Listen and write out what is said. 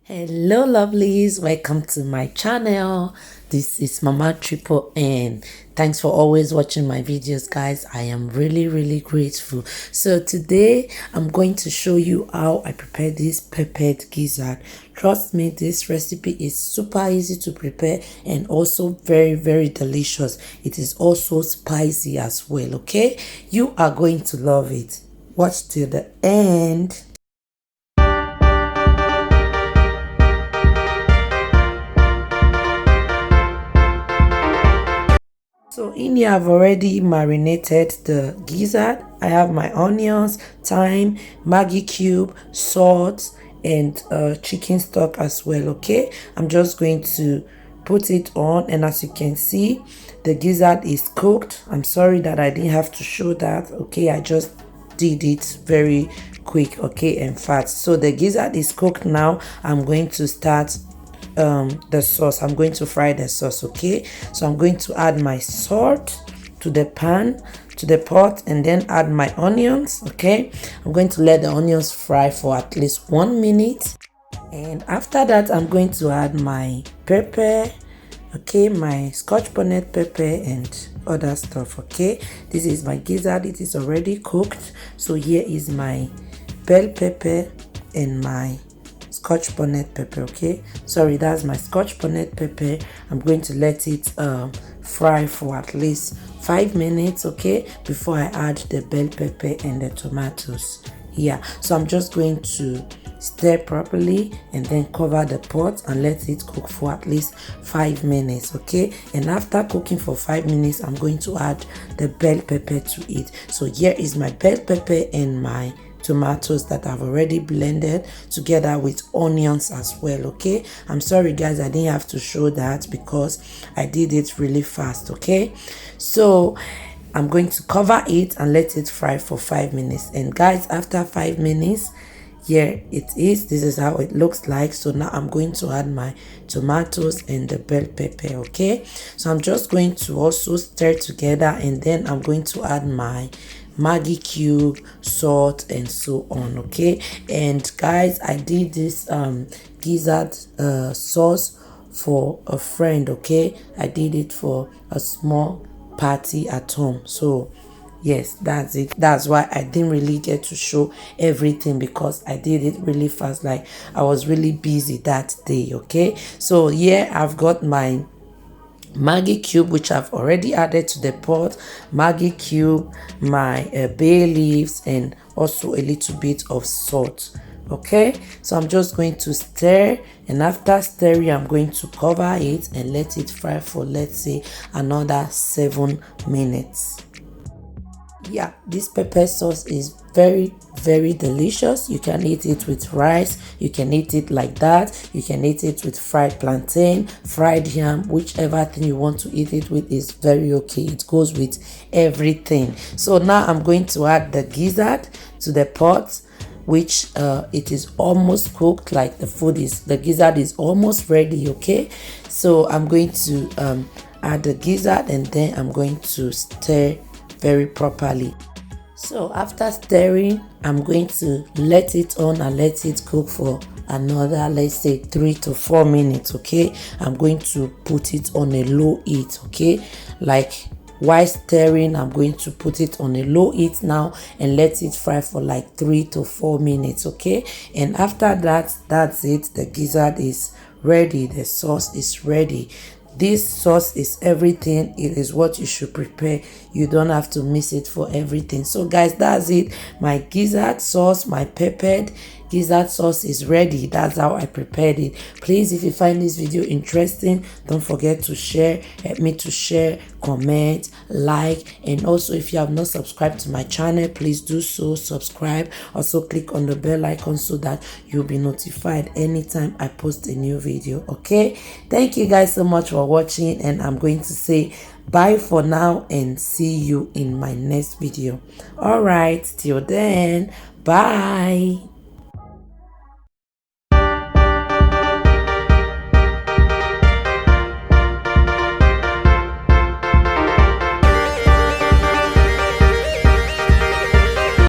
Hello lovelies, welcome to my channel. This is Mama Triple N. Thanks for always watching my videos, guys. I am really grateful. So today I'm going to show you how I prepare this peppered gizzard. Trust me, this recipe is super easy to prepare and also very delicious. It is also spicy as well. Okay, you are going to love it. Watch till the end. So in here I've already marinated the gizzard. I have my onions, thyme, Maggi cube, salt, and chicken stock as well. Okay, I'm just going to put it on, and as you can see, the gizzard is cooked. I'm sorry that I didn't have to show that. Okay, I just did it very quick, okay, and fast. So the gizzard is cooked. Now I'm going to start the sauce. I'm going to fry the sauce. Okay, so I'm going to add my salt to the pan, to the pot, and then add my onions. Okay, I'm going to let the onions fry for at least 1 minute, and after that I'm going to add my pepper, okay, my Scotch bonnet pepper and other stuff. Okay, this is my gizzard. It is already cooked, so here is my bell pepper and my Scotch bonnet pepper. Okay, sorry, that's my Scotch bonnet pepper. I'm going to let it fry for at least 5 minutes, okay, before I add the bell pepper and the tomatoes. Yeah, so I'm just going to stir properly and then cover the pot and let it cook for at least 5 minutes. Okay, and after cooking for 5 minutes, I'm going to add the bell pepper to it. So here is my bell pepper and my tomatoes that I've already blended together with onions as well. Okay, I'm sorry guys, I didn't have to show that because I did it really fast. Okay, so I'm going to cover it and let it fry for 5 minutes. And guys, after 5 minutes, here it is. This is how it looks like. So now I'm going to add my tomatoes and the bell pepper. Okay, so I'm just going to also stir together, and then I'm going to add my Maggi cube, salt, and so on. Okay, and guys, I did this gizzard sauce for a friend. Okay, I did it for a small party at home. So yes, that's it. That's why I didn't really get to show everything, because I did it really fast. Like, I was really busy that day. Okay, so here I've got my Maggi cube, which I've already added to the pot. Maggi cube, my bay leaves, and also a little bit of salt. Okay, so I'm just going to stir, and after stirring I'm going to cover it and let it fry for, let's say, another 7 minutes. Yeah, this pepper sauce is very delicious. You can eat it with rice, you can eat it like that, you can eat it with fried plantain, fried yam, whichever thing you want to eat it with is very okay. It goes with everything. So now I'm going to add the gizzard to the pot, which it is almost cooked. Like, the gizzard is almost ready. Okay, so I'm going to add the gizzard, and then I'm going to stir very properly. So after stirring, I'm going to let it on and let it cook for another, let's say, 3 to 4 minutes. Okay, I'm going to put it on a low heat. Okay, like, while stirring, I'm going to put it on a low heat now and let it fry for like 3 to 4 minutes. Okay, and after that, that's it. The gizzard is ready, the sauce is ready. This sauce is everything. It is what you should prepare. You don't have to miss it for everything. So guys, that's it. My gizzard sauce, my peppered gizzard sauce is ready. That's how I prepared it. Please, if you find this video interesting, don't forget to share. Help me to share, comment, like, and also if you have not subscribed to my channel, please do so. Subscribe. Also click on the bell icon so that you'll be notified anytime I post a new video. Okay, thank you guys so much for watching, and I'm going to say bye for now and see you in my next video. All right, till then, bye.